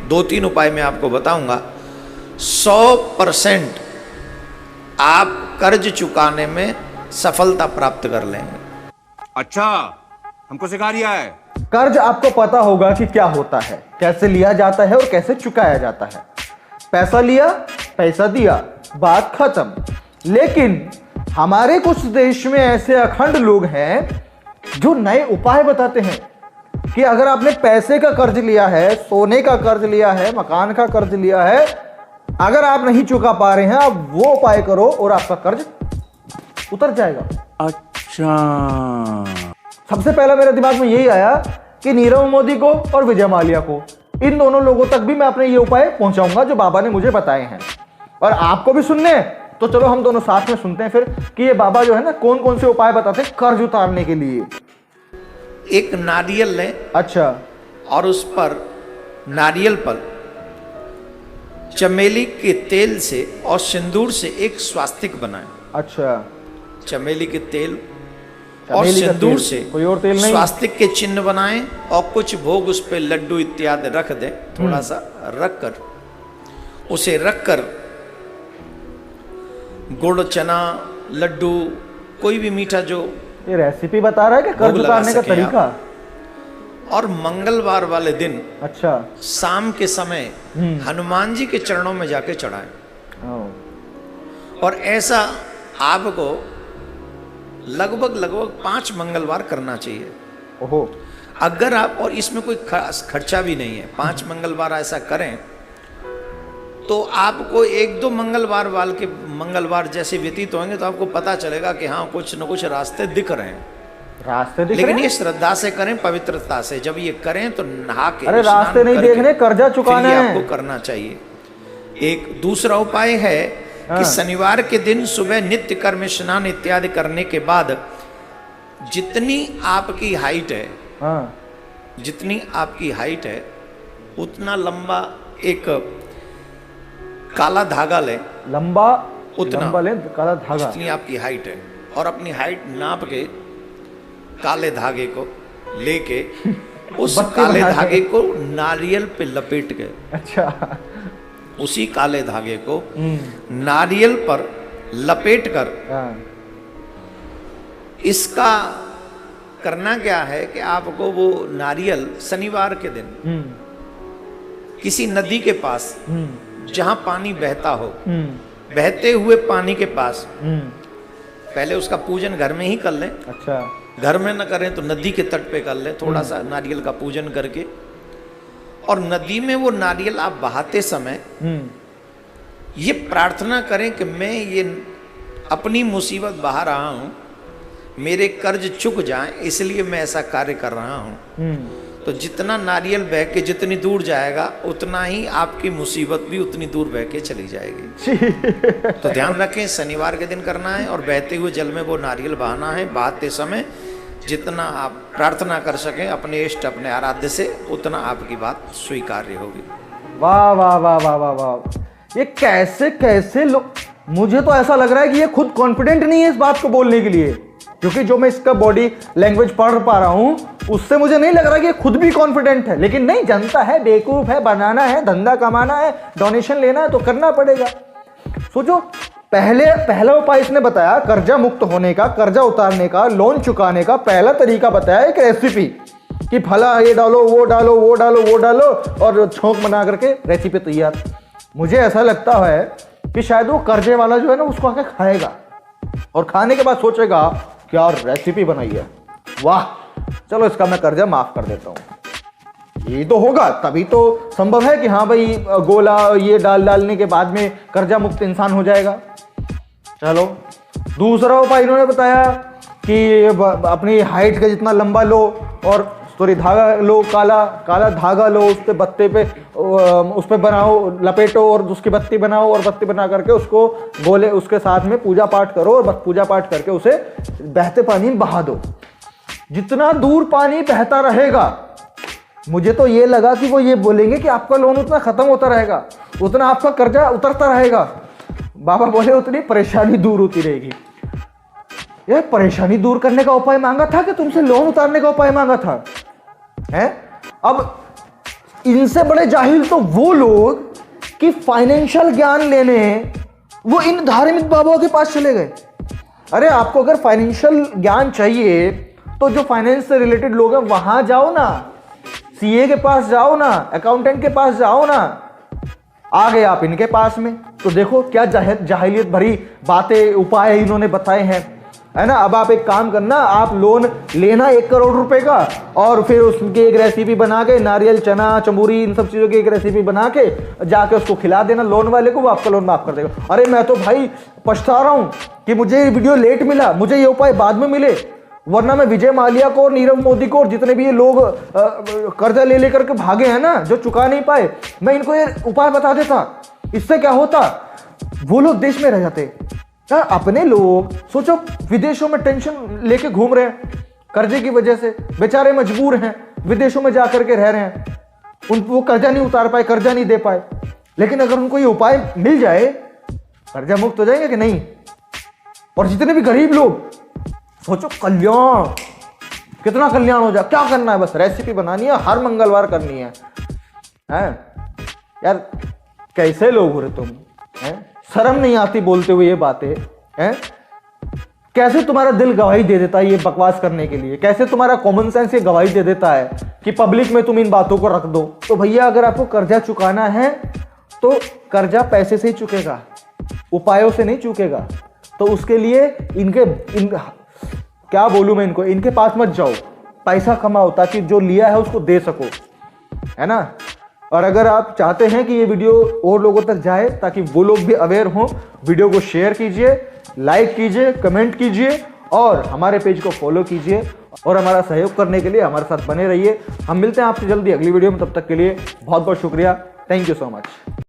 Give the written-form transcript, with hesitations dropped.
2-3 उपाय मैं आपको बताऊंगा, 100% आप कर्ज चुकाने में सफलता प्राप्त कर लेंगे। अच्छा, हमको सिखा रिया है। कर्ज आपको पता होगा कि क्या होता है, कैसे लिया जाता है और कैसे चुकाया जाता है। पैसा लिया, पैसा दिया, बात खत्म। लेकिन हमारे कुछ देश में ऐसे अखंड लोग हैं जो नए उपाय बताते हैं कि अगर आपने पैसे का कर्ज लिया है, सोने का कर्ज लिया है, मकान का कर्ज लिया है, अगर आप नहीं चुका पा रहे हैं, आप वो उपाय करो और आपका कर्ज उतर जाएगा। अच्छा, सबसे पहला मेरे दिमाग में यही आया कि नीरव मोदी को और विजय माल्या को, इन दोनों लोगों तक भी मैं अपने ये उपाय पहुंचाऊंगा जो बाबा ने मुझे बताए हैं। और आपको भी सुनने हैं तो चलो हम दोनों साथ में सुनते हैं फिर कि ये बाबा जो है ना कौन कौन से उपाय बताते हैं कर्ज उतारने के लिए। एक नारियल लें, अच्छा, और उस पर नारियल पर चमेली के तेल से और सिंदूर से एक स्वास्तिक बनाएं। अच्छा, चमेली के तेल और चमेली का सिंदूर तेल, से कोई और तेल नहीं? स्वास्तिक के चिन्ह बनाएं और कुछ भोग उस पे लड्डू इत्यादि रख दें, थोड़ा सा रख कर, उसे रख कर गुड़, चना, लड्डू, कोई भी मीठा जो ये रेसिपी बता रहा है कि कर्ज भोग लगा उतारने का सकें तरीका। और मंगलवार वाले दिन अच्छा, शाम के समय हनुमान जी के चरणों में जाके चढ़ाएं। ओ, और ऐसा आपको लगभग 5 मंगलवार करना चाहिए। ओहो, अगर आप, और इसमें कोई खास खर्चा भी नहीं है, 5 मंगलवार ऐसा करें तो आपको 1-2 मंगलवार जैसे व्यतीत होंगे तो आपको पता चलेगा कि हाँ कुछ न कुछ रास्ते दिख रहे हैं। रास्ते दिख लेकिन रहे ये हैं? श्रद्धा से करें, पवित्रता से। जब ये करें तो नहा के, अरे स्नान रास्ते नहीं करके देखने, कर्जा चुकाना फिर ये है। आपको करना चाहिए। एक दूसरा उपाय है कि शनिवार के दिन सुबह नित्य कर्म, स्नान इत्यादि करने के बाद जितनी आपकी हाइट है, हाँ, जितनी आपकी हाइट है उतना लंबा एक काला धागा लें। लंबा उतना लंबा ले काला धागा। जितनी आपकी हाइट है, और अपनी हाइट नाप के काले धागे को लेके उस बत्ती काले बना के। धागे को नारियल पे लपेट के, अच्छा, उसी काले धागे को नारियल पर लपेट कर, हाँ, इसका करना क्या है कि आपको वो नारियल शनिवार के दिन किसी नदी के पास, जहां पानी बहता हो, बहते हुए पानी के पास, पहले उसका पूजन घर में ही कर लें। अच्छा, घर में न करें तो नदी के तट पे कर लें, थोड़ा सा नारियल का पूजन करके, और नदी में वो नारियल आप बहाते समय ये प्रार्थना करें कि मैं ये अपनी मुसीबत बहा रहा हूं, मेरे कर्ज चुक जाएं, इसलिए मैं ऐसा कार्य कर रहा हूं। तो जितना नारियल बह के जितनी दूर जाएगा उतना ही आपकी मुसीबत भी उतनी दूर बह के चली जाएगी। तो ध्यान रखें, शनिवार के दिन करना है और बहते हुए जल में वो नारियल बहाना है। बहाते समय जितना आप प्रार्थना कर सकें अपने इष्ट, अपने आराध्य से, उतना आपकी बात स्वीकार्य होगी। वाह वाह वाह वाह वाह वाह, ये कैसे कैसे लोग, मुझे तो ऐसा लग रहा है कि ये खुद कॉन्फिडेंट नहीं है इस बात को बोलने के लिए, क्योंकि जो मैं इसका बॉडी लैंग्वेज पढ़ पा रहा हूं उससे मुझे नहीं लग रहा कि ये खुद भी कॉन्फिडेंट है। लेकिन नहीं, जनता है, बेवकूफ है, बनाना है, धंधा कमाना है, डोनेशन लेना है तो करना पड़ेगा। सोचो, पहला उपाय इसने बताया कर्जा मुक्त होने का, कर्जा उतारने का, लोन चुकाने का पहला तरीका बताया एक रेसिपी कि फला ये डालो, वो डालो, वो डालो, वो डालो, और छोंक बना करके रेसिपी तैयार। मुझे ऐसा लगता है कि शायद वो कर्जे वाला जो है ना उसको आके खाएगा और खाने के बाद सोचेगा क्या रेसिपी बनाई है, वाह, चलो इसका मैं कर्जा माफ कर देता हूं। ये तो होगा तभी तो संभव है कि हाँ भाई गोला ये डालने के बाद में कर्जा मुक्त इंसान हो जाएगा। चलो, दूसरा उपाय इन्होंने बताया कि अपनी हाइट का जितना लंबा लो और धागा लो, काला धागा लो, उस पे बत्ते पे उस पे बनाओ, लपेटो और उसकी बत्ती बनाओ, और बत्ती बना करके उसको गोले उसके साथ में पूजा पाठ करो, और पूजा पाठ करके उसे बहते पानी में बहा दो। जितना दूर पानी बहता रहेगा, मुझे तो ये लगा कि वो ये बोलेंगे कि आपका लोन उतना खत्म होता रहेगा, उतना आपका कर्जा उतरता रहेगा। बाबा बोले उतनी परेशानी दूर होती रहेगी। यह परेशानी दूर करने का उपाय मांगा था कि तुमसे लोन उतारने का उपाय मांगा था? हैं? अब इनसे बड़े जाहिल तो वो लोग कि फाइनेंशियल ज्ञान लेने वो इन धार्मिक बाबाओं के पास चले गए। अरे आपको अगर फाइनेंशियल ज्ञान चाहिए तो जो फाइनेंस से रिलेटेड लोग हैं वहां जाओ ना, सीए के पास जाओ ना, अकाउंटेंट के पास जाओ ना। आ गए आप इनके पास में, तो देखो क्या जाहिलियत भरी बातें उपाय इन्होंने बताए हैं, है ना। अब आप एक काम करना, आप लोन लेना 1 करोड़ रुपए का और फिर उसकी एक रेसिपी बना के, नारियल, चना, चमूरी, इन सब चीजों की एक रेसिपी बना के जाके उसको खिला देना लोन वाले को, वो आपका लोन माफ कर देगा। अरे मैं तो भाई पछता रहा हूं कि मुझे ये वीडियो लेट मिला, मुझे ये उपाय बाद में मिले, वरना मैं विजय माल्या को और नीरव मोदी को और जितने भी ये लोग कर्जा ले लेकर के भागे हैं ना, जो चुका नहीं पाए, मैं इनको ये उपाय बता देता। इससे क्या होता, वो लोग देश में रह जाते। अपने लोग सोचो विदेशों में टेंशन लेके घूम रहे हैं कर्जे की वजह से, बेचारे मजबूर हैं, विदेशों में जाकर के रह रहे हैं, वो कर्जा नहीं उतार पाए, कर्जा नहीं दे पाए। लेकिन अगर उनको ये उपाय मिल जाए, कर्जा मुक्त हो जाएंगे कि नहीं। और जितने भी गरीब लोग, सोचो कल्याण, कितना कल्याण हो जाए। क्या करना है, बस रेसिपी बनानी है, हर मंगलवार करनी है। यार कैसे लोग हो रहे तुम, हैं? शर्म नहीं आती बोलते हुए ये बातें, हैं? कैसे तुम्हारा दिल गवाही दे देता है ये बकवास करने के लिए, कैसे तुम्हारा कॉमन सेंस ये गवाही दे देता है कि पब्लिक में तुम इन बातों को रख दो। तो भैया अगर आपको कर्जा चुकाना है तो कर्जा पैसे से ही चुकेगा, उपायों से नहीं चुकेगा। तो उसके लिए क्या बोलूं मैं इनको, इनके पास मत जाओ, पैसा कमाओ ताकि जो लिया है उसको दे सको, है ना। और अगर आप चाहते हैं कि ये वीडियो और लोगों तक जाए ताकि वो लोग भी अवेयर हों, वीडियो को शेयर कीजिए, लाइक कीजिए, कमेंट कीजिए और हमारे पेज को फॉलो कीजिए और हमारा सहयोग करने के लिए हमारे साथ बने रहिए। हम मिलते हैं आपसे जल्दी अगली वीडियो में, तब तक के लिए बहुत बहुत शुक्रिया। Thank you so much.